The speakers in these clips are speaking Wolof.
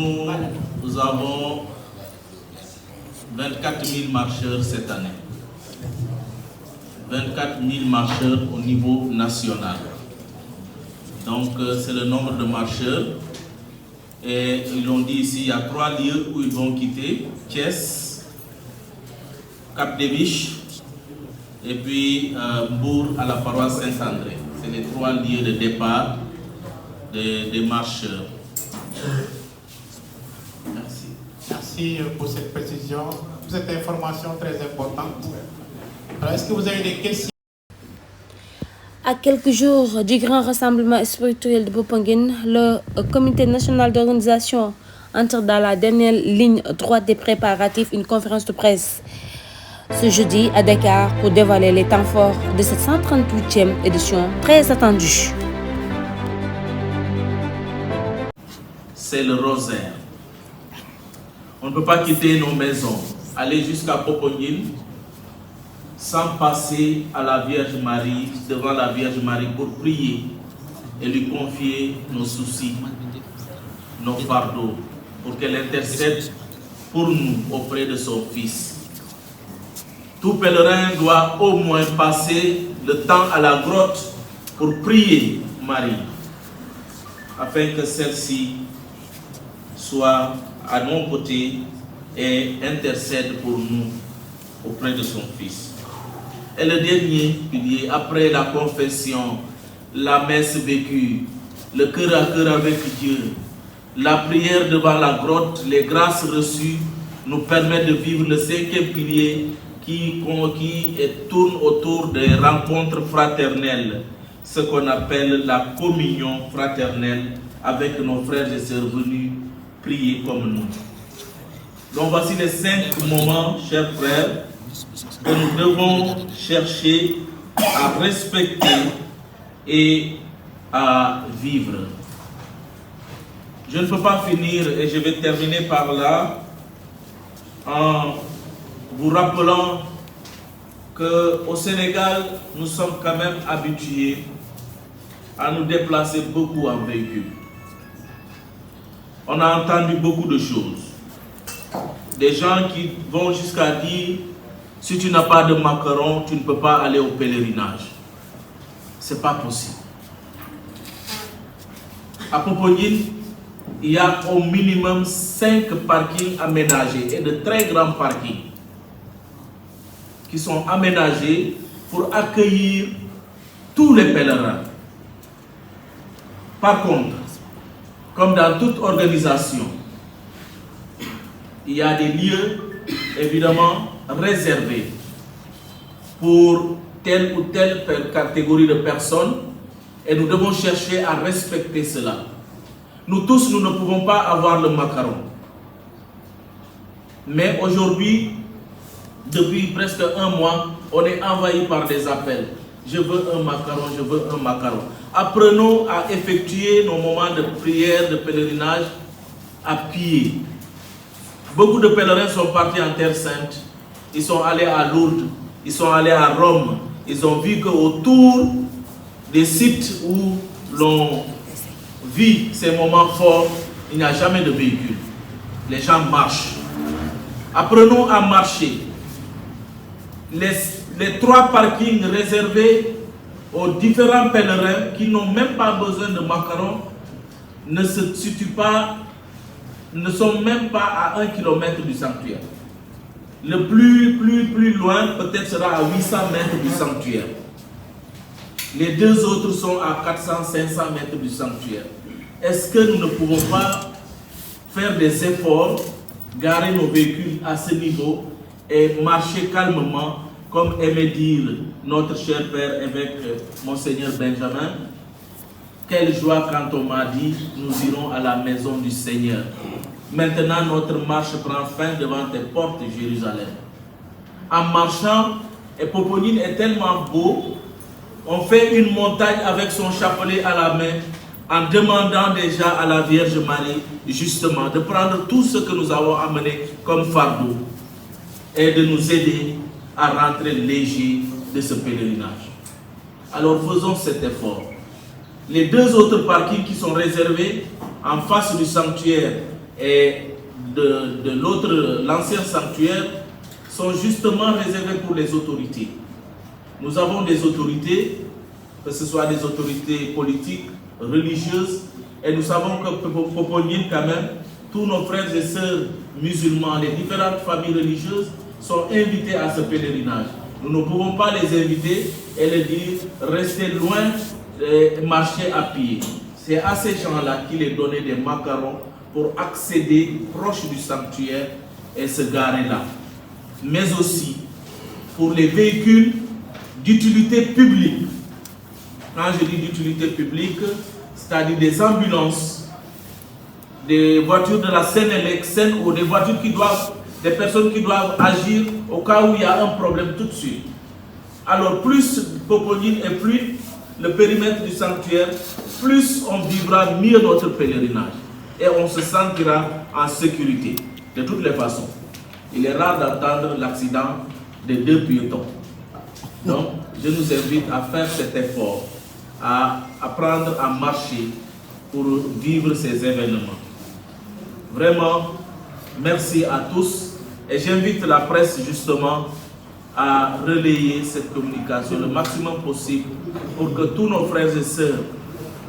Nous avons 24 000 marcheurs cette année. 24 000 marcheurs au niveau national. Donc c'est le nombre de marcheurs. Et ils l'ont dit ici, il y a 3 lieux où ils vont quitter. Thiès, Cap-des-Biches et puis Mbour à la paroisse Saint-André. C'est les 3 lieux de départ des marcheurs. Merci. Merci pour cette précision, pour cette information très importante. Alors, est-ce que vous avez des questions? À quelques jours du grand rassemblement spirituel de Popenguine, le comité national d'organisation entre dans la dernière ligne droite des préparatifs une conférence de presse ce jeudi à Dakar pour dévoiler les temps forts de cette 138e édition très attendue. C'est le rosaire. On ne peut pas quitter nos maisons, aller jusqu'à Popenguine sans passer à la Vierge Marie, devant la Vierge Marie pour prier et lui confier nos soucis, nos fardeaux, pour qu'elle intercède pour nous auprès de son Fils. Tout pèlerin doit au moins passer le temps à la grotte pour prier Marie, afin que celle-ci soit à nos côtés et intercède pour nous auprès de son Fils. Et le dernier pilier, après la confession, la messe vécue, le cœur à cœur avec Dieu, la prière devant la grotte, les grâces reçues nous permettent de vivre le 5e pilier qui tourne autour des rencontres fraternelles, ce qu'on appelle la communion fraternelle avec nos frères et sœurs venus prier comme nous. Donc voici les 5 moments, chers frères, que nous devons chercher à respecter et à vivre. Je ne peux pas finir et je vais terminer par là en vous rappelant qu'au Sénégal, nous sommes quand même habitués à nous déplacer beaucoup en véhicule. On a entendu beaucoup de choses. Des gens qui vont jusqu'à dire: si tu n'as pas de macarons, tu ne peux pas aller au pèlerinage. Ce n'est pas possible. À Popenguine, il y a au minimum 5 parkings aménagés et de très grands parkings qui sont aménagés pour accueillir tous les pèlerins. Par contre, comme dans toute organisation, il y a des lieux évidemment réservés pour telle ou telle catégorie de personnes et nous devons chercher à respecter cela. Nous tous, nous ne pouvons pas avoir le macaron. Mais aujourd'hui, depuis presque 1 mois, on est envahi par des appels. Je veux un macaron, je veux un macaron. Apprenons à effectuer nos moments de prière, de pèlerinage à pied. Beaucoup de pèlerins sont partis en Terre Sainte. Ils sont allés à Lourdes, ils sont allés à Rome. Ils ont vu qu'autour des sites où l'on vit ces moments forts, il n'y a jamais de véhicule. Les gens marchent. Apprenons à marcher. Les 3 parkings réservés aux différents pèlerins qui n'ont même pas besoin de macarons ne se situent pas, ne sont même pas à 1 km du sanctuaire. Le plus loin peut-être sera à 800 mètres du sanctuaire. Les 2 autres sont à 400-500 mètres du sanctuaire. Est-ce que nous ne pouvons pas faire des efforts, garer nos véhicules à ce niveau et marcher calmement, comme aimait dire notre cher père évêque Monseigneur Benjamin? Quelle joie quand on m'a dit: nous irons à la maison du Seigneur. Maintenant, notre marche prend fin devant tes portes, Jérusalem. En marchant, et Popenguine est tellement beau, on fait une montagne avec son chapelet à la main, en demandant déjà à la Vierge Marie, justement, de prendre tout ce que nous avons amené comme fardeau et de nous aider à rentrer léger de ce pèlerinage. Alors faisons cet effort. Les 2 autres parkings qui sont réservés en face du sanctuaire et de l'autre, l'ancien sanctuaire, sont justement réservés pour les autorités. Nous avons des autorités, que ce soit des autorités politiques, religieuses, et nous savons que Poponguine, quand même, tous nos frères et sœurs musulmans, les différentes familles religieuses sont invités à ce pèlerinage. Nous ne pouvons pas les inviter et les dire restez loin et marchez à pied. C'est à ces gens-là qu'il est donné des macarons pour accéder proche du sanctuaire et se garer là. Mais aussi pour les véhicules d'utilité publique. Quand je dis d'utilité publique, c'est-à-dire des ambulances, des voitures de la Sénélec, ou des voitures des personnes qui doivent agir au cas où il y a un problème tout de suite. Alors plus Poponguine est plus le périmètre du sanctuaire, plus on vivra mieux notre pèlerinage et on se sentira en sécurité. De toutes les façons, il est rare d'entendre l'accident de 2 piétons. Donc, je nous invite à faire cet effort, à apprendre à marcher pour vivre ces événements. Vraiment, merci à tous et j'invite la presse justement à relayer cette communication le maximum possible pour que tous nos frères et sœurs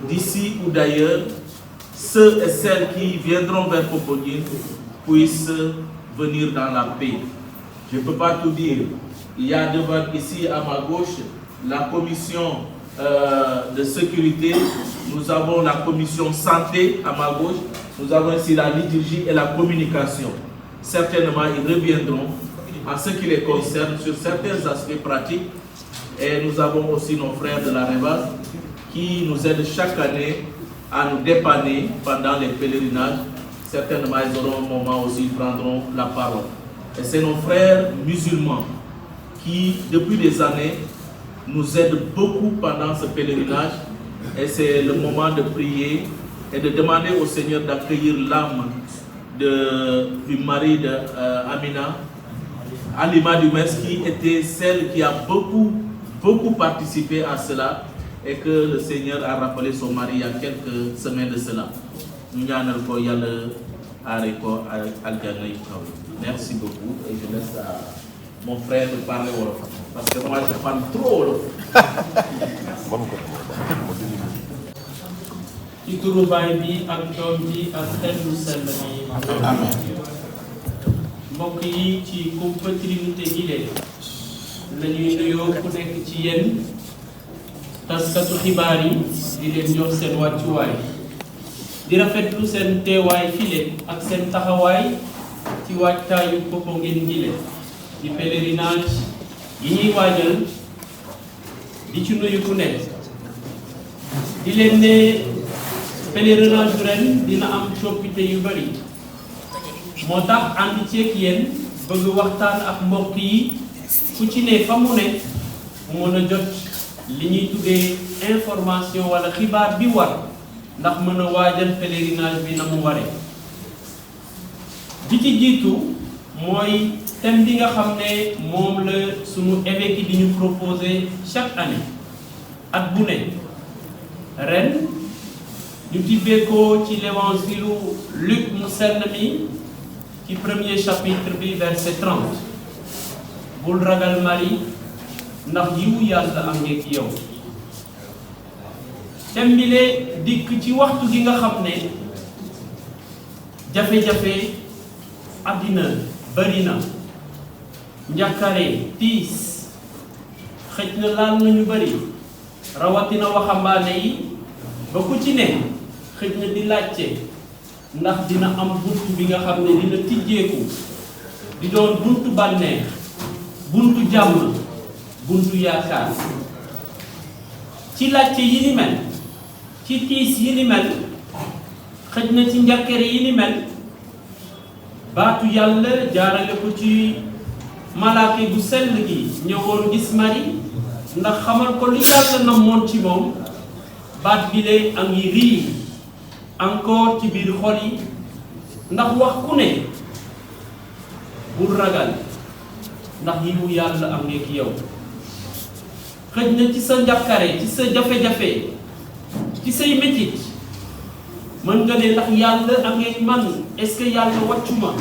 d'ici ou d'ailleurs, ceux et celles qui viendront vers Poponguine puissent venir dans la paix. Je ne peux pas tout dire. Il y a devant ici à ma gauche la commission de sécurité, nous avons la commission santé à ma gauche, nous avons ici la liturgie et la communication. Certainement, ils reviendront en ce qui les concerne sur certains aspects pratiques. Et nous avons aussi nos frères de la Révase qui nous aident chaque année à nous dépanner pendant les pèlerinages. Certainement, ils auront un moment aussi, ils prendront la parole. Et c'est nos frères musulmans qui, depuis des années, nous aident beaucoup pendant ce pèlerinage. Et c'est le moment de prier et de demander au Seigneur d'accueillir l'âme du mari d'Amina, Alima Dumes, qui était celle qui a beaucoup participé à cela et que le Seigneur a rappelé son mari il y a quelques semaines de cela. Merci beaucoup et je laisse à mon frère de parler wolof parce que moi je parle trop wolof. ci turu baay bi ak doom bi ak xel lu sell bi. Amen. mbokk yi ci kumpa Trinité gi leen la ñuy nuyoo ku nekk ci yéen taskatu xibaar yi di leen jox seen wàccuwaay di rafetlu seen teewaay file ak seen taxawaay ci waajtaayu Poponguine gi leen di pèlerinage yi ñuy waajal di ci nuyu ku nekk di leen ne pèlerinage ren dina am coppite yu bari moo tax ànd ceeg yéen bëgg waxtaan ak mbokk yi ku ci ne fa mu ne mu mën a jot li ñuy tuddee information wala xibaar bi war ndax mën a waajal pèlerinage bi na mu waree. bi ci jiitu mooy thème bi nga xam ne moom la sunu évêque yi di ñu proposer chaque année at bu ne ren ñu tibbee ko ci l'évangile Luc mu sell mi ci premier chapitre bi verset 30 bul ragal Marie ndax yiwu yàlla am ngeeg yow. thème bi lee dikk ci waxtu gi nga xam ne jafe-jafe àddina bari na njàkkare tiis xëj na laal nañu bari rawatina waxambaane yi ba ku ci ne xëj na di laajte ndax dina am buntu bi nga xam ne dina tijjeeku di doon buntu bànneex buntu jàmm buntu yaakaar. ci laajte yi ni mel ci tiis yi ni mel xëj na ci njàkkare yi ni mel baatu yàlla jaarale ko ci malaake bu sell gi ñëwoon gis Marie ndax xamal ko li yàlla namoon ci moom baat bi lee a ngi rii encore ci biir xol yi ndax wax ku ne bul ragal ndax yiwu yàlla am ngeeg yow. xëj na ci sa njàkkare ci sa jafe-jafe ci say métit mën nga ne ndax yàlla am ngeeg man est-ce que yàlla wàccuma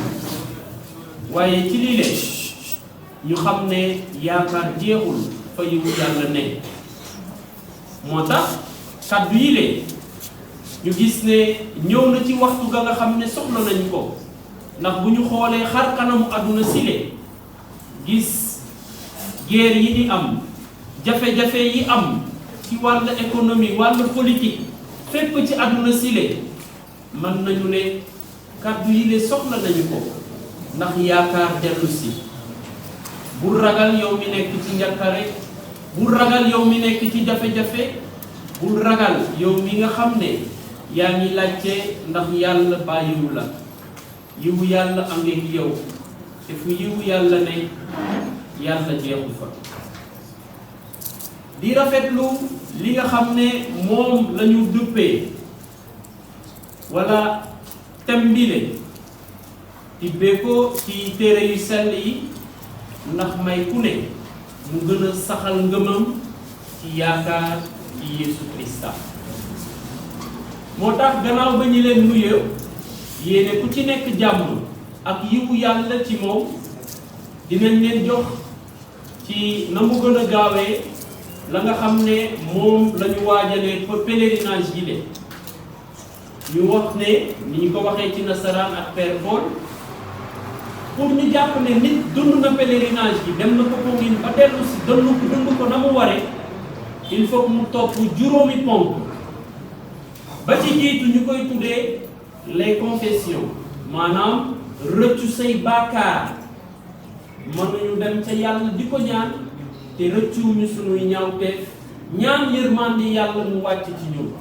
waaye ci lii lee ñu xam ne yaakaar jeexul fa yiwu yàlla ne moo tax kàddu yi lee ñu gis ne ñëw na ci waxtu ga nga xam ne soxla nañ ko ndax bu ñu xoolee xar kanamu àdduna sile gis guerre yi di am jafe-jafe yi am ci wàllu économie wàllu politique fépp ci àdduna sile mën nañu ne kàddu yi le soxla nañu ko ndax yaakaar dellu si bul ragal yow mi nekk ci njàkkare bul ragal yow mi nekk ci jafe-jafe bul ragal yow mi nga xam ne yaa ngi laajte ndax yàlla bàyyiwu la yiwu yàlla am ngeeg yow te fu yiwu yàlla ne yàlla jeexu fa di rafetlu li nga xam ne moom la ñu duppee wala tembile tibbee ko ci téere yu sell yi ndax may ku ne mu gën a saxal ngëmam ci yaakaar ci Yeesu Krista moo tax gannaaw ba ñu leen nuyu yéene ku ci nekk jàmm ak yiwu yàlla ci moom dinañ leen jox ci na mu gën a gaawee la nga xam ne moom la ñu waajalee pèlerinage yi de ñu wax ne ni ñu ko waxee ci nasaraan ak Père Paul pour ñu jàpp ne nit dund na pèlerinage bi dem na Popenguine ba dellu si dund ko na mu waree il faut que mu topp juróomi ponk ba ci jiitu ñu koy tuddee les confessions maanaam rëccu say bàkkaar mënuñu dem ca yàlla di ko ñaan te rëccuwuñu sunuy ñaawteef ñaan yërmande yàlla mu wàcc ci ñun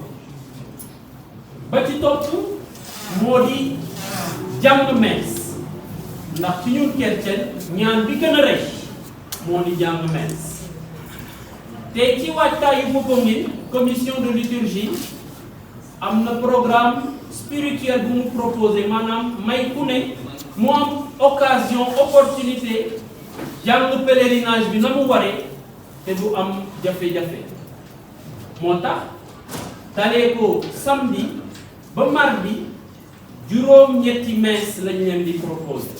ba ci topp moo di jàng mees ndax ci ñun chrétien ñaan bi gën a rëy moo di jàng mees te ci waajtaayu Popenguine commission de liturgie am na programme spirituel bu mu proposé maanaam may ku ne mu am occasion opportunité jàng pèlerinage bi na mu waree te du am jafe-jafe moo tax dalee ko samedi ba mardi juróom-ñetti messe lañ leen di proposé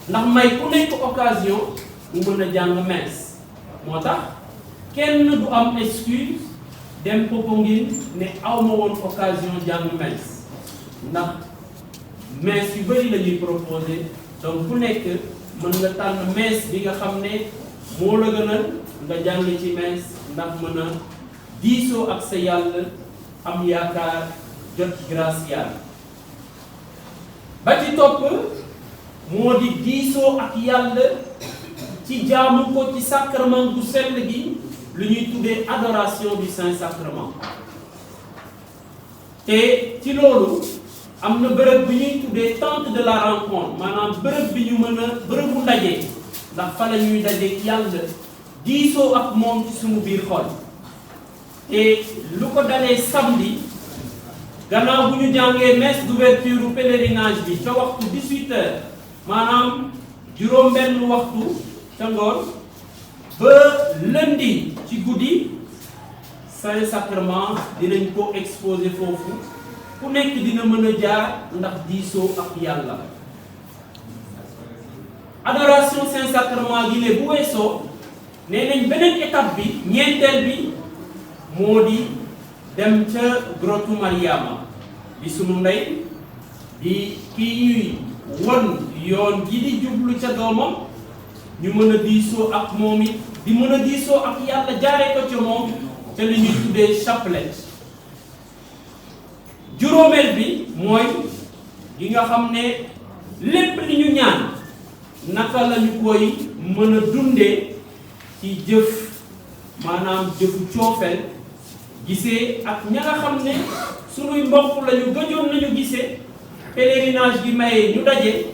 ndax may ku nekk occasion mu mën a jàng messe moo tax kenn du am excuse dem Popenguine ne aw ma woon occasion jàng messe ndax messe yu bëri la ñuy proposé donc ku nekk mën nga tànn messe bi nga xam ne moo la gënal nga jàng ci messe ndax mën a diisoo ak sa yàlla am yaakaar jot grâce yàlla ba ci topp moo di diisoo ak yàlla ci jaamu ko ci sacrement bu sell gi lu ñuy tuddee adoration du Saint-Sacrement te ci loolu am na bërëb bi ñuy tuddee tente de la rencontre maanaam bërëb bi ñu mën a bërëbu ndaje ndax fa la ñuy daje yàlla diisoo ak moom ci suñu biir xol te lu ko dalee samedi gannaaw bu ñu jàngee messe d'ouverture pèlerinage bi ca waxtu 18h maanaam juróom-benn waxtu ca ngoon ba lundi ci guddi Saint-Sacrement dinañ ko exposé foofu ku nekk dina mën a jaar ndax diisoo ak yàlla adoration Saint-Sacrement gi ne bu weesoo nee nañ beneen étape bi ñeenteel bi moo di dem ca grotu Mariama di sunu ndey di kii ñuy won yoon gi di jublu ca doomam ñu mën a diisoo ak moom it di mën a diisoo ak yàlla jaaree ko ca moom te li ñuy tuddee chapelet juróomeel bi mooy gi nga xam ne lépp li ñu ñaan naka la ñu koy mën a dundee ci jëf maanaam jëfu coofeel gisee ak ña nga xam ne sunuy mbokk lañu gëjoon nañu gisee pèlerinage gi maye ñu daje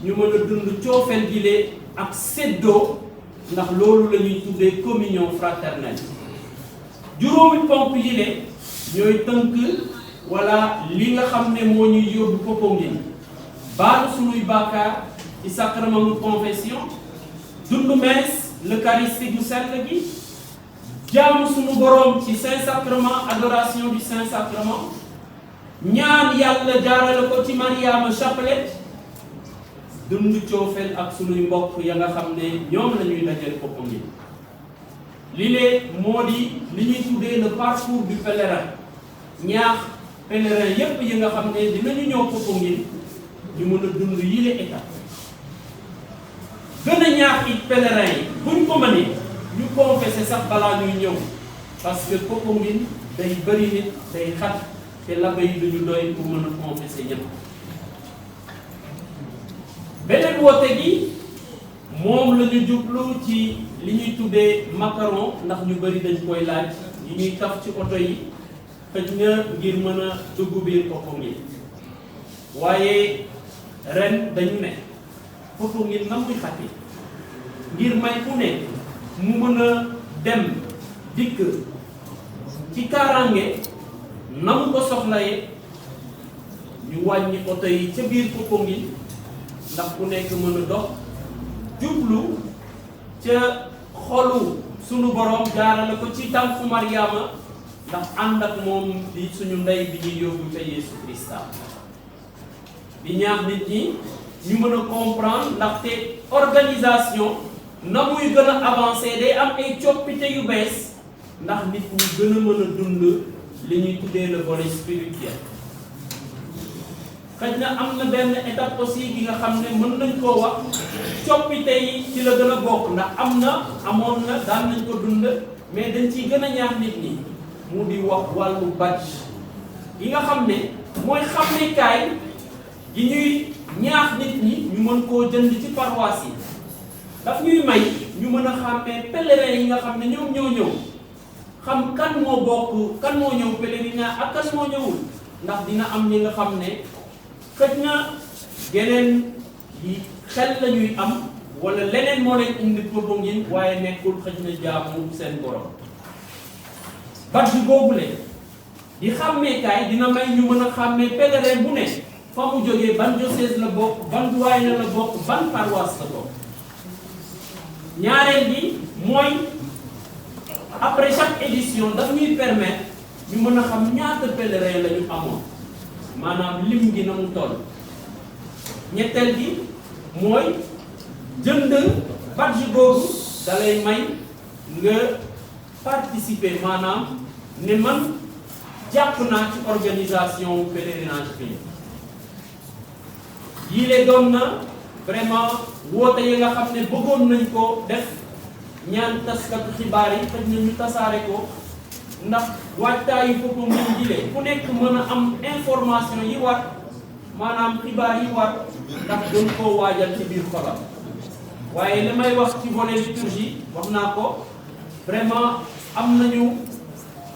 ñu mën a dund coofeel gi lee ak séddoo ndax loolu la ñuy tuddee communion fraternelle juróomi ponk yi lee ñooy tënk wala li nga xam ne moo ñuy yóbbu Popenguine baalu sunuy bàkkaar ci sacrement de confession dund messe l'eucharistie bu sell gi jaamu sunu boroom ci Saint-Sacrement adoration du Saint-Sacrement ñaan yàlla jaarale ko ci Mariama Chapelet dund coofeel ak sunuy mbokk ya nga xam ne ñoom la ñuy dajale Popenguine li lee moo di li ñuy tuddee le parcours du pèlerin ñaax pèlerin yépp yi nga xam ne dinañu ñëw Popenguine ñu mën a dund yile étape gën a ñaax it pèlerin yi buñ ko mënee ñu confessé sax balaa ñuy ñëw parce que Popenguine day bëri nit day xat te laba yi duñu doy pour mën a confessé ñëpp beneen woote gi moom la ñu jublu ci li ñuy tuddee macaron ndax ñu bëri dañ koy laaj yi ñuy taf ci oto yi xëj na ngir mën a dugg biir Popenguine waaye ren dañu ne Popenguine na muy xati ngir may ku ne mu mën a dem dikk ci kaaraange na mu ko soxlaye ñu wàññi oto yi ca biir Popenguine ndax ku nekk mën a dox jublu ca xolu sunu borom jaarale ko ci tànku Mariama ndax ànd ak moom di suñu ndey bi ñuy yóbbu ca Yeesu Krista di ñaax nit ñi ñu mën a comprendre ndaxte organisation na muy gën a avancé day am ay coppite yu bees ndax nit ñi gën a mën a dund li ñuy tuddee le volet spirituel xëy na am na benn étape aussi bi nga xam ne mën nañ koo wax coppite yi ci la gën a bokk ndax amoon na daan nañ ko dund mais dañ ciy gën a ñaax nit ñi mu di wax wàllu badge yi nga xam ne mooy xàmmekaay yi ñuy ñaax nit ñi ñu mën koo jënd ci paroisse yi daf ñuy may ñu mën a xàmmee pèlerin yi nga xam ne ñoom ñoo ñëw xam kan moo bokk kan moo ñëw pèlerinage ak kan moo ñëwul ndax dina am ñi nga xam ne xëj na geneen yi xel la ñuy am wala leneen moo leen indi Popenguine waaye nekkul xëj na jaamu seen borom badge boobule di xàmmeekaay dina may ñu mën a xàmmee pèlerin bu ne fa mu jógee ban diocèse la bokk ban doyen la bokk ban paroisse la bokk ñaareel bi mooy après chaque édition daf ñuy permettre ñu mën a xam ñaata pèlerin la ñu amoon maanaam lim gi na mu toll ñetteel bi mooy jënd badge boobu da lay may nga participer maanaam ne man jàpp naa ci organisation pèlerinage bi yii lee doon na vraiment woote yi nga xam ne bëggoon nañ ko def ñaan taskatu xibaar yi xëj na ñu tasaare ko ndax waajtaayu Popenguine jile ku nekk mën a am information yi war maanaam xibaar yi war ndax gën koo waajal ci biir xolam waaye li may wax ci volet liturgie wax naa ko vraiment am nañu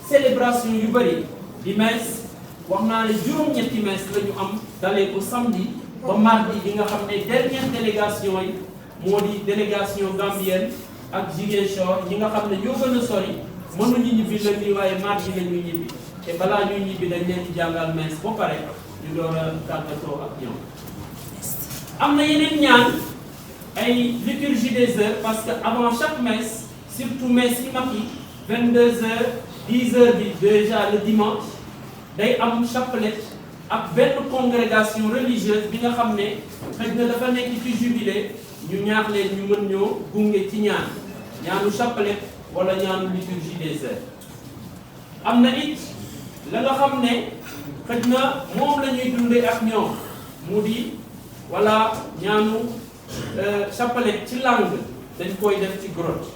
célébration yu bëri di messe wax naa ne juróom-ñetti messe la ñu am dalee ko samedi ba mardi bi nga xam ne dernière délégation yi moo di délégation gambienne ak Ziguinchor ñi nga xam ne ñoo gën a sori mënuñu ñibbi lundi waaye mardi la ñuy ñibbi te balaa ñuy ñibbi dañ leen di jàngal messe ba pare ñu door a tàggatoo ak ñoom. am na yeneen ñaan ay liturgie des heures parce que avant chaque messe surtout messe yi mag yi 22h 10h bi déjà le dimanche day am chapelet ak benn congrégation religieuse bi nga xam ne xëy na dafa nekk ci jubilé ñu ñaax leen ñu mën ñoo gunge ci ñaanu chapelet wala ñaanu liturgie des heures. am na it la nga xam ne xëy na moom la ñuy dundee ak ñoom mu di wala ñaanu chapelet ci langue dañ koy def ci grotte.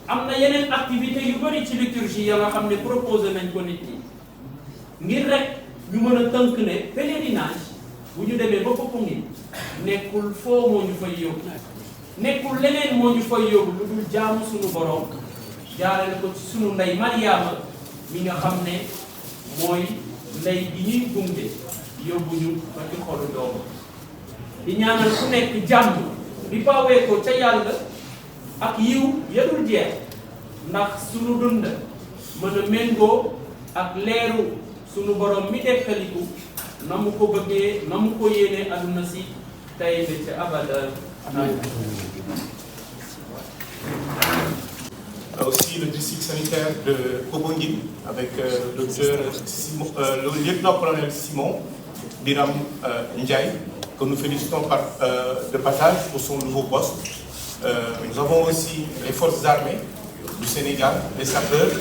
am na yeneen activité yu bari ci liturgie ya nga xam ne proposé nañ ko nit ñi ngir rek ñu mën a tënk ne pèlerinage bu ñu demee ba Popenguine nekkul foo moo ñu fay yóbbu nekkul leneen moo ñu fay yóbbu lu dul jaamu suñu borom jaarale ko ci suñu ndey Mariama mi nga xam ne mooy ndey gi ñuy gunge yóbbu ñu ba ci xolu doomu di ñaanal ku nekk jàmm di bawee ko ca yàlla ak yiw yadul jeex ndax sunu dund mën a méngoo ak leeru sunu borom mi dekkaliku na mu ko bëggee na mu ko yéene aduna si tey ba ca abada aussi le district sanitaire de Popenguine avec le lieutenant-colonel Simon Biram Ndiaye, que nous félicitons de passage pour son nouveau poste. Nous avons aussi les forces armées du Sénégal, les sapeurs,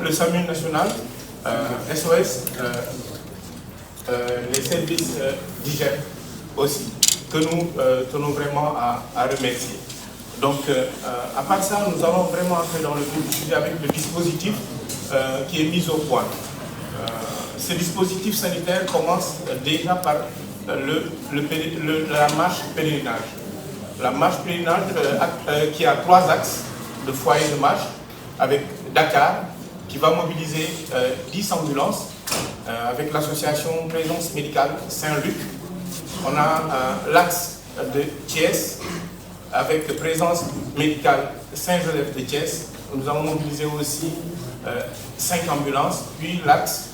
le SAMU national, SOS, les services d'hygiène aussi, que nous tenons vraiment à remercier. Donc, à part ça, nous allons vraiment entrer dans le vif du sujet avec le dispositif qui est mis au point. Ce dispositif sanitaire commence déjà par la marche pèlerinage. La marche pèlerinage qui a 3 axes de foyer de marche, avec Dakar, qui va mobiliser 10 ambulances, avec l'association Présence Médicale Saint-Luc. On a l'axe de Thiès, avec Présence Médicale Saint-Joseph de Thiès. Nous avons mobilisé aussi 5 ambulances, puis l'axe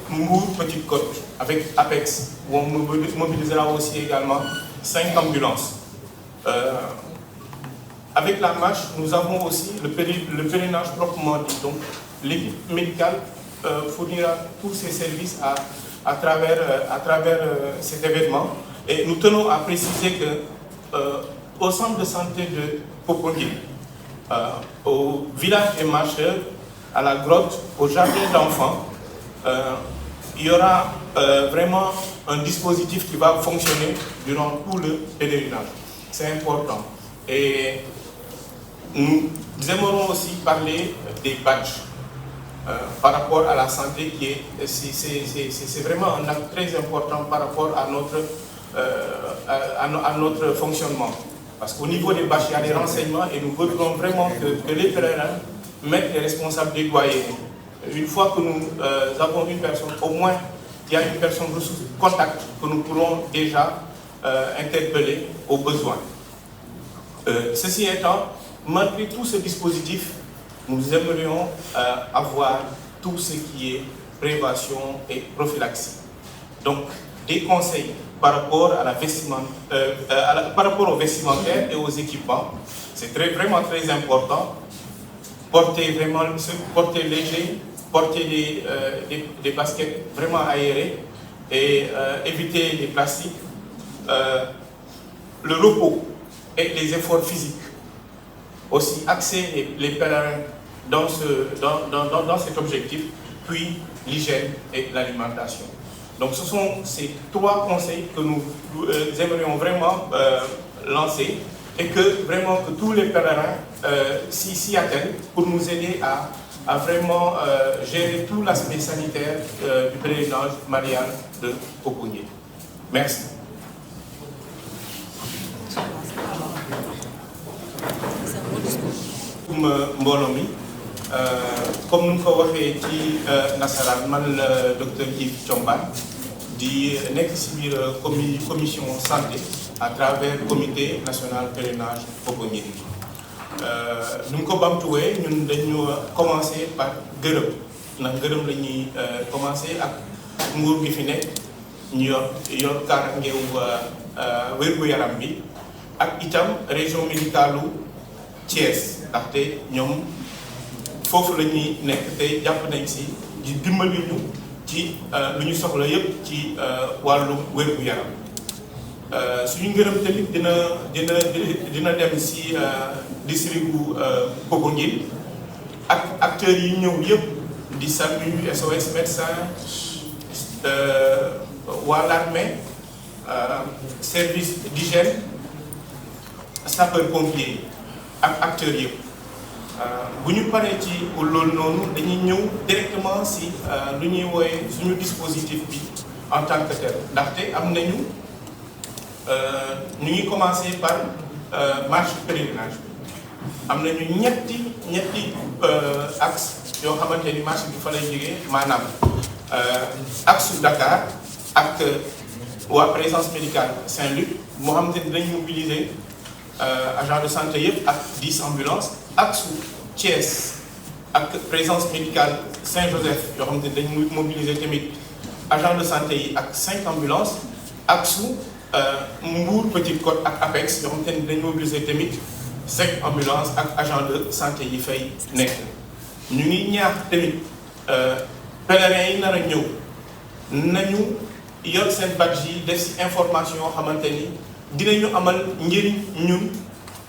Mbour Petite Côte, avec Apex, où on mobilisera aussi également 5 ambulances. Avec la marche, nous avons aussi le pèlerinage proprement dit. Donc, l'équipe médicale fournira tous ses services à travers cet événement. Et nous tenons à préciser que au centre de santé de Popenguine, au village des marcheurs, à la grotte, au jardin d'enfants, il y aura vraiment un dispositif qui va fonctionner durant tout le pèlerinage. C'est important. Et nous aimerons aussi parler des badges par rapport à la santé, qui est c'est vraiment un acte très important par rapport à notre fonctionnement. Parce qu'au niveau des badges, il y a des renseignements et nous voudrons vraiment que les pèlerins mettent les responsables des doyers. Une fois que nous avons une personne, au moins il y a une personne ressource contact que nous pourrons déjà interpeller au besoin. Ceci étant, malgré tout ce dispositif, nous aimerions avoir tout ce qui est prévention et prophylaxie. Donc, des conseils par rapport à par rapport aux vestimentaires et aux équipements, c'est vraiment très important. Porter léger, porter des baskets vraiment aérées et éviter les plastiques, le repos et les efforts physiques. Aussi axer les pèlerins dans cet objectif, puis l'hygiène et l'alimentation. Donc ce sont ces 3 conseils que nous aimerions vraiment lancer et que vraiment que tous les pèlerins s'y atteignent pour nous aider à vraiment gérer tout l'aspect sanitaire du pèlerinage marial de Popenguine. Merci. Mbooloo mi comme nu ko waxee ci nasaraan man la docteur Yves Thiombane di nekk ci biir commission santé à travers comité national pèlerinage Popenguine. Nu mu ko bamtuwee ñun dañu commencé par gërëm ndax gërëm la ñuy commencé ak nguur gi fi nekk ñu yor kaaraangeewu wér-gu-yaram bi ak itam région médicalu Thiès ndaxte ñoom foofu la ñuy nekk te jàpp nañ si di dimbali ñu ci lu ñu soxla yépp ci wàllu wér-gu-yaram. Suñu ngërëm tamit dina dem si district bu Popenguine ak acteurs yi ñëw yépp di SAMU, SOS médecin, waa l'armée, service d'hygiène, sapeur-pompier ak acteurs yëpp. Bu ñu paree ci loolu noonu dañuy ñëw directement si lu ñuy wooye suñu dispositif bi en tant que tel ndaxte am nañu ñu ngi commencé par marche pèlerinage bi am nañu ñetti axe yoo xamante ni marche bi fa lay jógee maanaam axe Dakar ak waa Présence Médicale Saint-Luc moo xamante ni dañu mobiliser agent de santé yëpp ak 10 ambulances ak su Thiès ak Présence Médicale Saint-Joseph yoo xamante ni dañu mobiliser tamit agent de santé yi ak 5 ambulances ak su Mbour Petite Côte ak Apex yoo xamante ni dañu mobiliser tamit 5 ambulances ak agent de santé yi fay nekk ñu ngi ñaax tamit pèlerins yi nar a ñëw nañu yor seen badge yi def ci information yoo xamante ni dinañu amal njëriñ ñun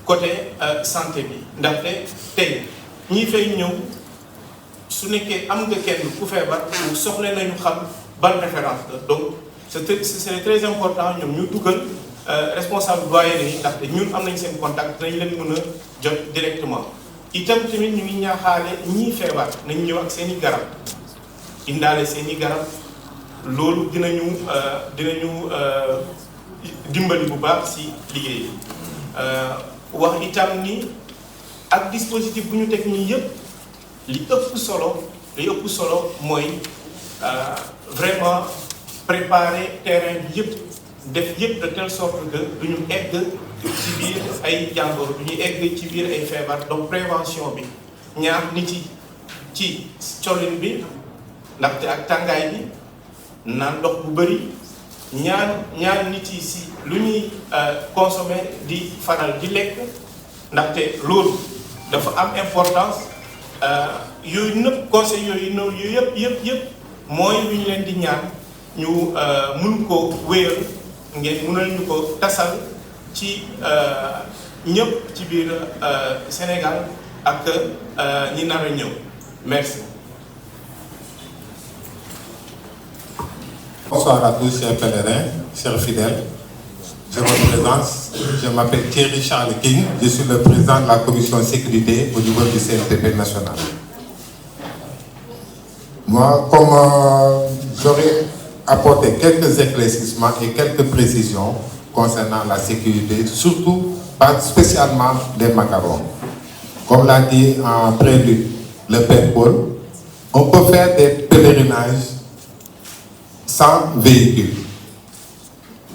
côté santé bi ndaxte tey ñi fay ñëw su nekkee am nga kenn ku feebar soxla nañu xam ban référence la donc c'est très important ñoom ñu dugal responsable doyen yi ndaxte ñun am nañ seen contact dinañ leen mën a jot directement itam tamit ñu ngi ñaaxaale ñii feebar nañ ñëw ak seen i garab indaale seen i garab loolu dinañu dimbali bu baax ci liggéey wax itam ni ak dispositif bu ñu teg nii yëpp li ëpp solo mooy vraiment préparer terrain bi yëpp def yëpp de telle sorte que du ñu egg ci biir ay jàngoro du ñu egg ci biir ay feebar donc prévention bi ñaax nit yi ci colin bi ndaxte ak tàngaay bi naan ndox bu bëri ñaan nit yi si lu ñuy consommer di faral di lekk ndaxte loolu dafa am importance yooyu nëpp conseil yooyu yëpp mooy lu ñu leen di ñaan ñu mun ko wéyal ngeen mënal ñu ko tasal ci ñëpp ci biir Sénégal ak ñi nar a ñëw merci. Bonsoir à tous, chers pèlerins, chers fidèles. Je me présente, je m'appelle Thierry Charles King, je suis le président de la commission sécurité au niveau du CNTP national. Moi, comme j'aurais apporté quelques éclaircissements et quelques précisions concernant la sécurité, surtout, pas spécialement les macarons. Comme l'a dit en prélude le Père Paul, on peut faire des pèlerinages sans véhicule.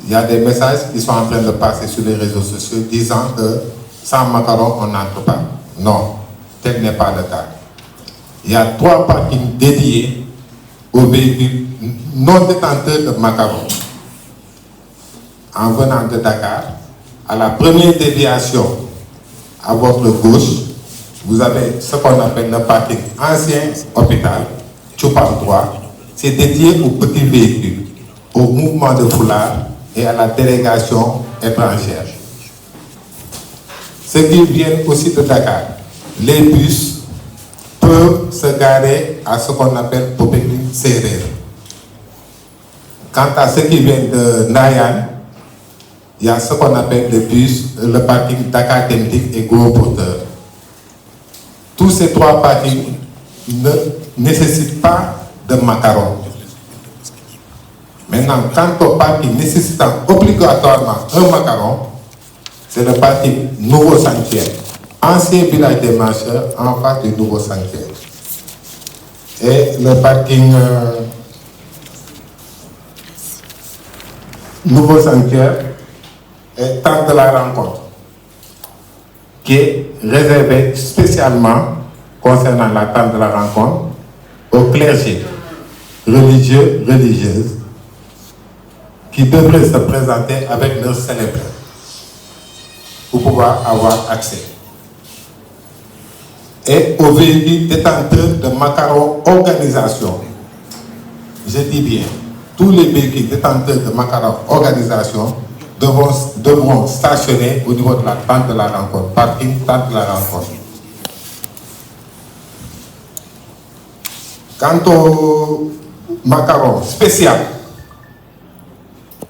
Il y a des messages qui sont en train de passer sur les réseaux sociaux disant que sans macarons, on n'entre pas. Non, tel n'est pas le cas. Il y a 3 parkings dédiés aux véhicules non détenteurs de macarons. En venant de Dakar, à la première déviation à votre gauche, vous avez ce qu'on appelle le parking ancien hôpital, Tchoupam 3. C'est dédié aux petits véhicules, au mouvement de foulard et à la délégation étrangère. Ceux qui viennent aussi de Dakar, les bus peuvent se garer à ce qu'on appelle Popekin Serrer. Quant à ceux qui viennent de Nayan, il y a ce qu'on appelle le parking Dakar Demdik et Gros Porteur. Tous ces 3 parkings ne nécessitent pas de macarons. Maintenant, quant au parking nécessitant obligatoirement un macaron, c'est le parking Nouveau Sanctuaire, ancien village des marcheurs en face du Nouveau Sanctuaire. Et le parking Nouveau Sanctuaire est Tente de la Rencontre, qui est réservé spécialement concernant la Tente de la Rencontre au clergé religieux, religieuses qui devraient se présenter avec leurs célébrants pour pouvoir avoir accès. Et aux véhicules détenteurs de macarons organisation. Je dis bien, tous les véhicules détenteurs de macarons organisation devront stationner au niveau de la tente de la rencontre, parking tente de la rencontre. Quant au macaron spécial,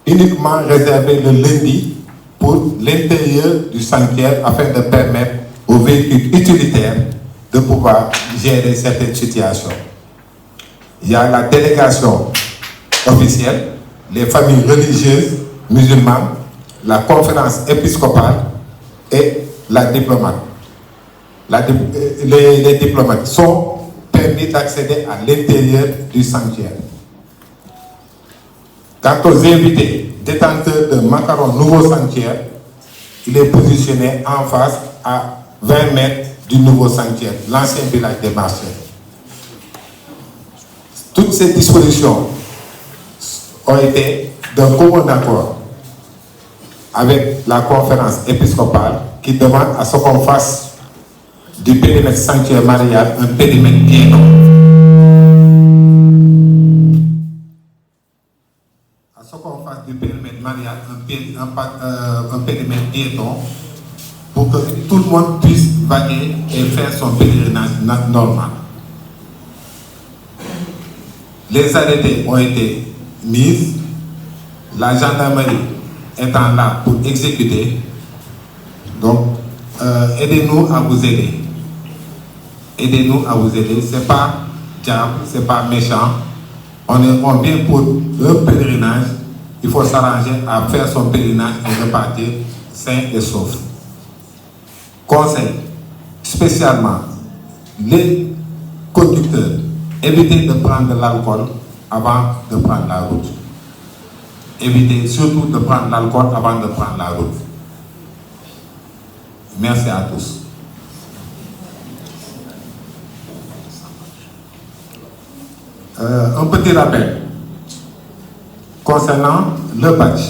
uniquement réservé le lundi pour l'intérieur du sanctuaire afin de permettre aux véhicules utilitaires de pouvoir gérer certaines situations. Il y a la délégation officielle, les familles religieuses musulmanes, la conférence épiscopale et la diplomate. Les diplomates sont permis d'accéder à l'intérieur du sanctuaire. Quant aux invités détenteurs de macarons Nouveau Sanctuaire, il est positionné en face à 20 mètres du Nouveau Sanctuaire, l'ancien village des marcheurs. Toutes ces dispositions ont été d'un commun accord avec la conférence épiscopale qui demande à ce qu'on fasse du périmètre sanctuaire marial un périmètre piéton. À ce qu'on fasse du périmètre marial un périmètre piéton pour que tout le monde puisse vaguer et faire son pèlerinage normal. Les arrêtés ont été mis, la gendarmerie étant là pour exécuter. Donc, aidez-nous à vous aider. Aidez-nous à vous aider. Ce n'est pas diable, ce n'est pas méchant. On vient pour un pèlerinage. Il faut s'arranger à faire son pèlerinage et repartir sain et sauf. Conseil, spécialement, les conducteurs, évitez de prendre de l'alcool avant de prendre la route. Évitez surtout de prendre l'alcool avant de prendre la route. Merci à tous. Un petit rappel concernant le badge.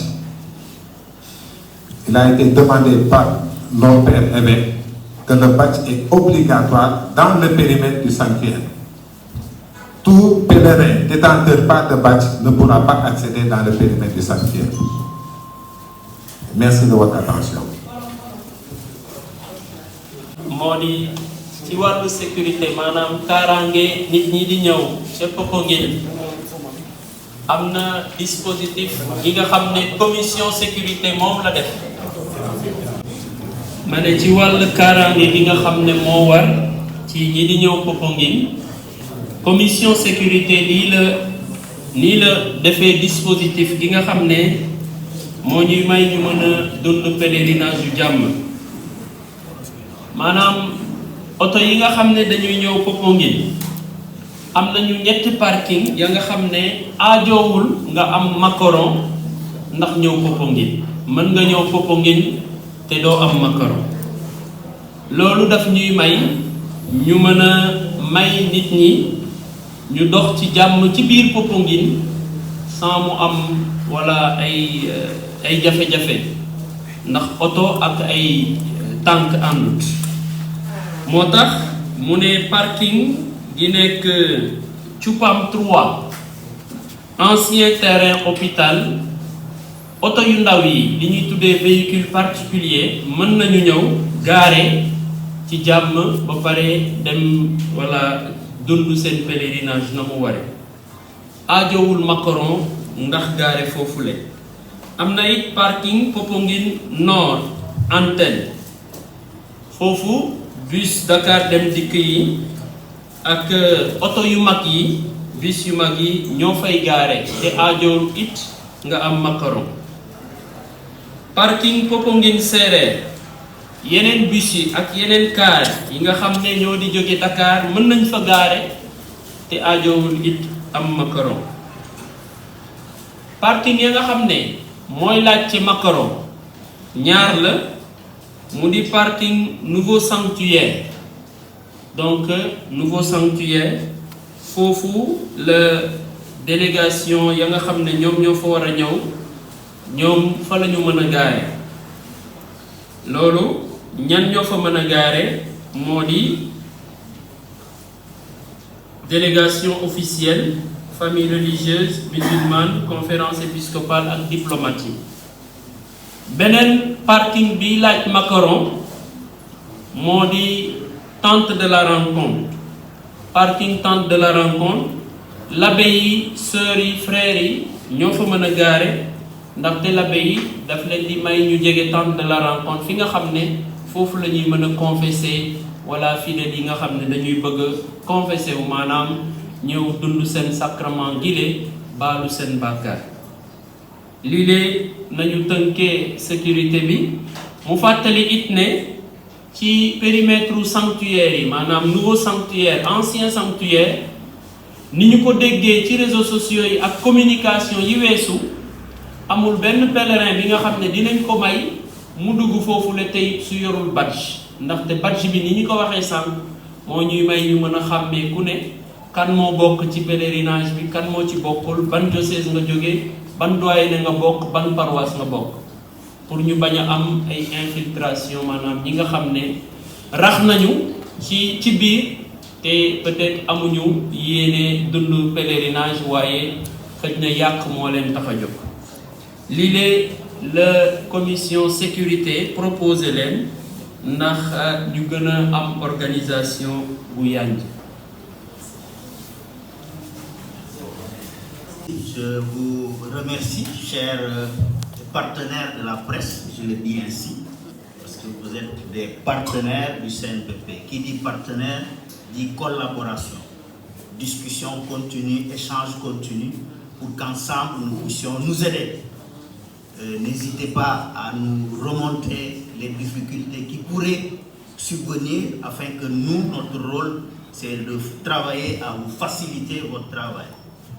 Il a été demandé par nos pères évêques que le badge est obligatoire dans le périmètre du sanctuaire. Tout pèlerin détenteur pas de badge ne pourra pas accéder dans le périmètre du sanctuaire. Merci de votre attention. Modi ci wàllu sécurité maanaam kaaraange nit ñi di ñëw ca Popenguine am na dispositif yi nga xam ne commission sécurité moom la def. ma ne ci wàllu kaaraange gi nga xam ne moo war ci ñi di ñëw Popenguine commission sécurité nii la defee dispositif gi nga xam ne moo ñuy may ñu mën a dund pèlerinage yu jàmm. maanaam oto yi nga xam ne dañuy ñëw Popenguine am nañu ñetti parking ya nga xam ne aajoowul nga am macaron ndax ñëw Popenguine mën nga ñëw Popenguine te doo am macaron. loolu daf ñuy may ñu mën a may nit ñi ñu dox ci jàmm ci biir Popenguine sans mu am wala ay jafe-jafe ndax oto ak ay tànk àndut. moo tax mu ne parking gi nekk Cupam 3 ancien terrain hôpital oto yu ndaw yi li ñuy tuddee véhicule particulier mën nañu ñëw gaare ci jàmm ba pare dem wala dund seen pèlerinage na mu ware aajowul macaron ndax gaare foofule. am na it parking Popenguine Nord antenne foofu bus Dakar dem dikk yi ak oto yu mag yi bus yu mag yi ñoo fay gaare te aajowul it nga am macaron. parking Popenguine Seereer yeneen bus yi ak yeneen car yi nga xam ne ñoo di jóge Dakar mën nañ fa gaare te aajowul it am macaron. parking ya nga xam ne mooy laaj ci macaron ñaar la mu di parking nouveau sanctuaire. donc nouveau sanctuaire foofu la délégation ya nga xam ne ñoom ñoo fa war a ñëw ñoom fa la ñu mën a gaare. loolu ñan ñoo fa mën a gaare moo di délégation officielle famille religieuse musulmane conférence épiscopale ak diplomatique. beneen parking bi laaj macaron moo di tente de la rencontre. parking tente de la rencontre l'abbé yi sœurs yi frères yi ñoo fa mën a gaare ndaxte l'abbé yi daf leen di may ñu jege tente de la rencontre fi nga xam ne foofu la ñuy mën a confesser wala fidèles yi nga xam ne dañuy bëgg a confesser wu maanaam ñëw dund seen sacrement gile baalu seen bàkkaar. lii de nañu tënkee sécurité bi mu fàttali it ne ci périmètre sanctuaire yi maanaam nouveau sanctuaire ancien sanctuaire ni ñu ko déggee ci réseaux sociaux yi ak communication yi weesu amul benn pèlerin bi nga xam ne dinañ ko may mu dugg foofu la tey su yorul badge ndaxte badge bi ni ñu ko waxee sànq moo ñuy may ñu mën a xàmmee ku ne kan moo bokk ci pèlerinage bi kan moo ci bokkul ban diocèse nga jógee ban doyen nga bokk ban paroisse nga bokk. pour ñu bañ a am ay infiltration maanaam ñi nga xam ne rax nañu ci biir te peut-être amuñu yéene dund pèlerinage waaye xëj na yàq moo leen tax a jóg. lii la commission sécurité proposé leen ndax ñu gën a am organisation bu yànj. Je vous remercie, chers partenaires de la presse, je le dis ainsi, parce que vous êtes des partenaires du CNPP. Qui dit partenaire dit collaboration, discussion continue, échange continu, pour qu'ensemble nous puissions nous aider. N'hésitez pas à nous remonter les difficultés qui pourraient subvenir afin que nous, notre rôle, c'est de travailler à vous faciliter votre travail,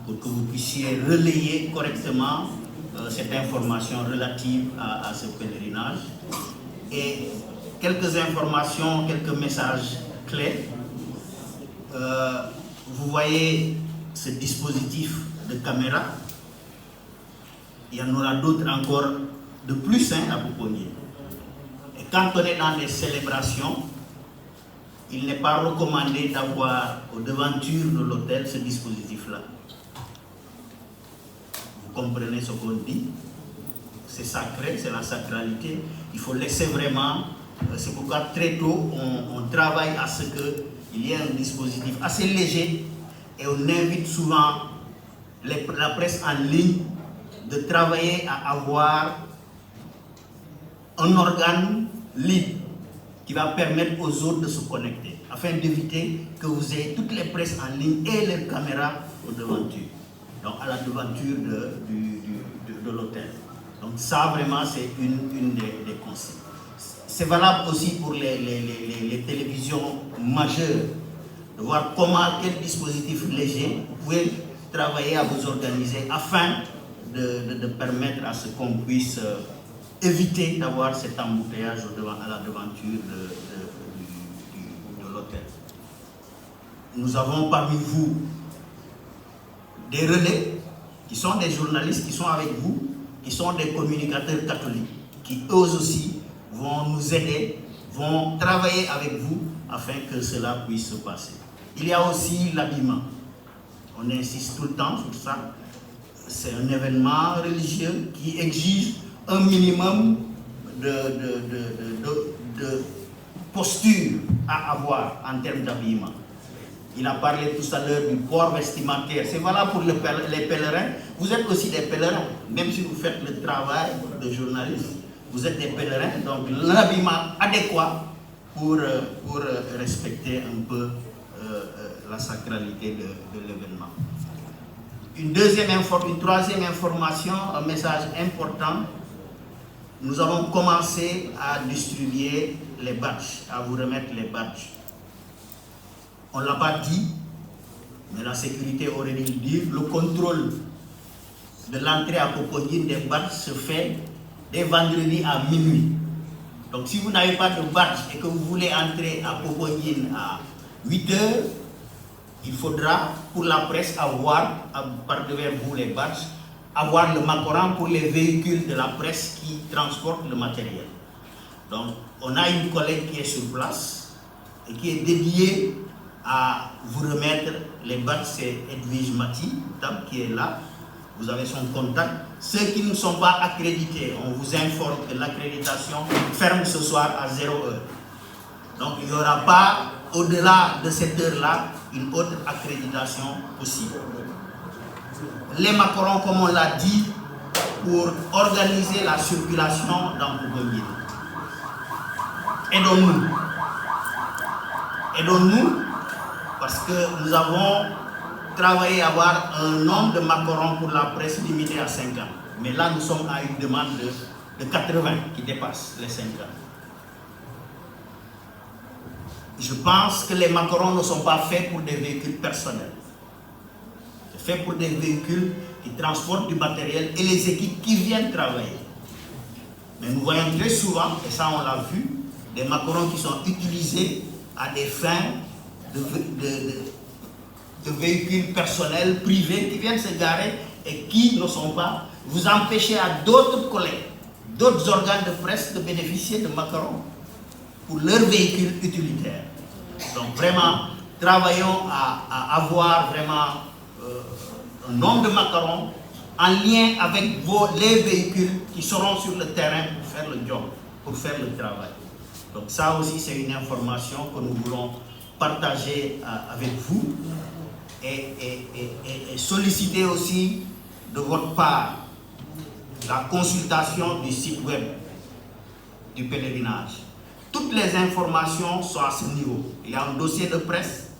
pour que vous puissiez relayer correctement cette information relative à ce pèlerinage. Et quelques informations, quelques messages clés. Vous voyez ce dispositif de caméra. Il y en aura d'autres encore de plus à Poponguine. Et quand on est dans des célébrations, il n'est pas recommandé d'avoir aux devantures de l'hôtel ce dispositif-là. Vous comprenez ce qu'on dit? C'est sacré, c'est la sacralité. Il faut laisser vraiment. C'est pourquoi très tôt, on travaille à ce qu'il y ait un dispositif assez léger et on invite souvent la presse en ligne de travailler à avoir un organe libre qui va permettre aux autres de se connecter, afin d'éviter que vous ayez toutes les presses en ligne et les caméras aux devantures, donc à la devanture de l'hôtel. Donc ça vraiment c'est une des consignes. C'est valable aussi pour les télévisions majeures, de voir comment, quel dispositif léger vous pouvez travailler à vous organiser afin de permettre à ce qu'on puisse éviter d'avoir cet embouteillage à la devanture de l'hôtel. Nous avons parmi vous des relais qui sont des journalistes qui sont avec vous, qui sont des communicateurs catholiques, qui eux aussi vont nous aider, vont travailler avec vous afin que cela puisse se passer. Il y a aussi l'habillement. On insiste tout le temps sur ça. C'est un événement religieux qui exige un minimum de posture à avoir en termes d'habillement. Il a parlé tout à l'heure du port vestimentaire. C'est valable pour les pèlerins. Vous êtes aussi des pèlerins, même si vous faites le travail de journaliste. Vous êtes des pèlerins, donc l'habillement adéquat pour respecter un peu la sacralité de l'événement. Une troisième information, un message important. Nous avons commencé à distribuer les badges, à vous remettre les badges. On ne l'a pas dit, mais la sécurité aurait dû le dire. Le contrôle de l'entrée à Poponguine des badges se fait dès vendredi à minuit. Donc si vous n'avez pas de badge et que vous voulez entrer à Poponguine à 8 h, il faudra pour la presse avoir, par devers vous les badges, avoir le macoran pour les véhicules de la presse qui transportent le matériel. Donc on a une collègue qui est sur place et qui est dédiée à vous remettre les badges. C'est Edwige Mati qui est là. Vous avez son contact. Ceux qui ne sont pas accrédités, on vous informe que l'accréditation ferme ce soir à 0 h. Donc il n'y aura pas, au-delà de cette heure-là, une autre accréditation possible. Les macarons, comme on l'a dit, pour organiser la circulation dans Poponguine. Aidons-nous. Aidons-nous, parce que nous avons travaillé à avoir un nombre de macarons pour la presse limité à 5 ans. Mais là, nous sommes à une demande de 80 qui dépasse les 5 ans. Je pense que les macarons ne sont pas faits pour des véhicules personnels. C'est fait pour des véhicules qui transportent du matériel et les équipes qui viennent travailler. Mais nous voyons très souvent, et ça on l'a vu, des macarons qui sont utilisés à des fins de véhicules personnels, privés, qui viennent se garer et qui ne sont pas. Vous empêchez à d'autres collègues d'autres organes de presse de bénéficier de macarons pour leurs véhicules utilitaires. Donc vraiment, travaillons à avoir vraiment un nombre de macarons en lien avec les véhicules qui seront sur le terrain pour faire le job, pour faire le travail. Donc ça aussi, c'est une information que nous voulons partager avec vous et solliciter aussi de votre part la consultation du site web du pèlerinage. Toutes les informations sont à ce niveau. Il y a un dossier de presse.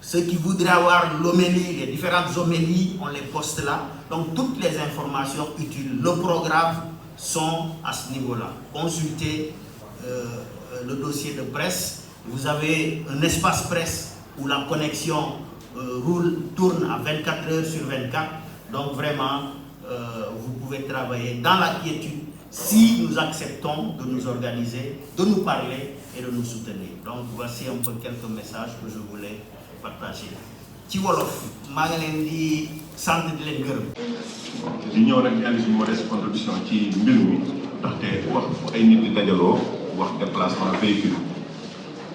Ceux qui voudraient avoir l'homélie, les différentes homélies, on les poste là. Donc toutes les informations utiles, le programme sont à ce niveau-là. Consultez le dossier de presse. Vous avez un espace presse où la connexion tourne à 24 heures sur 24. Donc vraiment, vous pouvez travailler dans la quiétude si nous acceptons de nous organiser, de nous parler et de nous soutenir. Donc voici un peu quelques messages que je voulais partager. Ci wolof maa ngi leen di sant di leen gërëm. di ñëw nag di andi suñu modeste contribution ci mbir mi ndaxte wax ay nit di dajaloo wax déplacement véhicule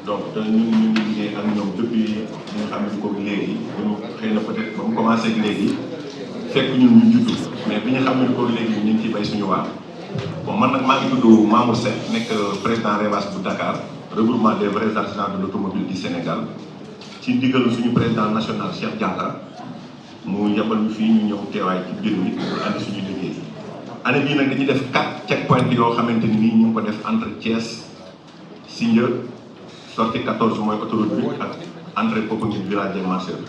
donc ñun ñu ngi liggéey ak ñoom depuis ñu nga xam ne ko léegi ñu xëy na peut-être ba mu commencé ak léegi fekk ñun ñu juddu mais bi ñu xam ne ko léegi ñu ngi ciy bay suñu waar. Bon man nag maa ngi tudd Mamour Seck nekk président Revas bu Dakar regroupement des vrais artisans de l'automobile du Sénégal ci ndigalu suñu président national Cheikh Diankha mu yabal ñu fii ñu ñëw teewaay ci biir mi pour andi suñu liggéey. Année bii nag dañuy def 4 checkpoints yoo xamante ni ñu ngi ko def entre Thiès Sindia sortie 14 mooy autoroute bi ak entrée Popenguine village des marcheurs.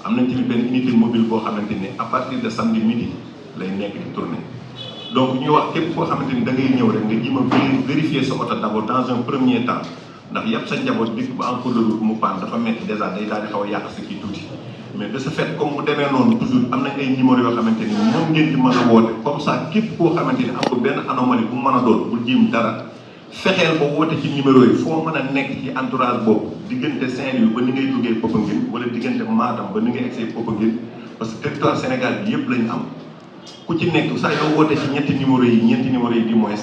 am nañ ci benn unité mobile boo xamante ni à partir de samedi midi lay nekk di tourner. Donc ñuy wax képp koo xamante ni da ngay ñëw rek nga jéem a vérifier sa oto d'abord dans un premier temps ndax yàpp sa njaboot dikk ba en cours de route mu panne dafa métti déjà day daal di xaw a yàq sa kii tuuti mais de ce fait comme mu demee noonu toujours am nañ ay numéros yoo xamante ni moom ngeen di mën a woote comme ça képp koo xamante ni amul benn anomalie bu mën a doon bul jéem dara fexeel ba woote ci numéro yi foo mën a nekk ci entourage boobu diggante Saint-Louis ba ni ngay duggee Popenguine wala diggante Matam ba ni ngay egsee Popenguine parce que territoire Sénégal bi yëpp lañu am ku ci nekk saa yoo woote ci ñeenti numéro yi du moins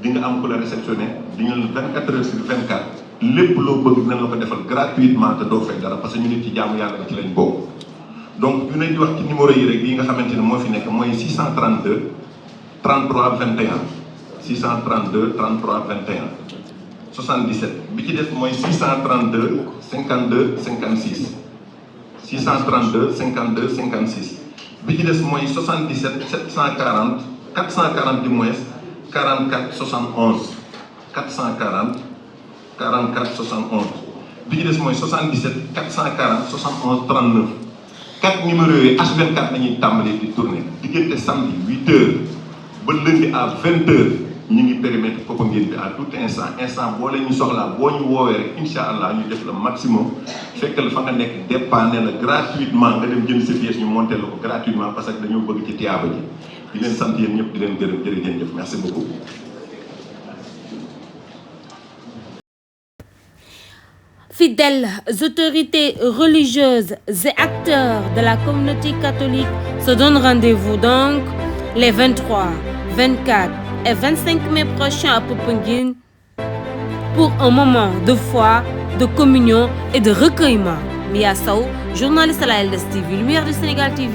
di nga am ku la réceptionné di nga la 24 heures sur 24 lépp loo bëgg dina la ko defal gratuitement te doo fay dara parce que ñu nit ci jaamu yàlla bi ci lañ bokk. Donc ñu leen di wax ci numéro yi rek yi nga xamante ne moo fi nekk mooy 632 33 21 632 33 21 77 bi ci def mooy 632 52 56 632 52 56. bi ci des mooy 77 740 440 du moins 44 71 440 44 71 bi ci des mooy 77 440 71 39 4 numéros yooyu H24 la ñuy tàmbalee di tourner diggante samedi 8h ba lundi à 20h ñu ngi périmètre Popenguine bi à tout instant boo leen ñu soxlaa boo ñu woowee rek incha allah ñu def le maximum fekk la fa nga nekk dépanner la gratuitement nga dem jënd sa pièce ñu monter la ko gratuitement parce que dañoo bëgg ci tiyaaba ji di leen sant yéen ñëpp di leen gërëm jërëjëf merci beaucoup. Fidèles autorités religieuses et acteurs de la communauté catholique se donnent rendez-vous donc les 23, 24 et 25 mai prochains à Popenguine pour un moment de foi, de communion et de recueillement. Mia Sow, journaliste à la LDS TV, Lumière du Sénégal TV.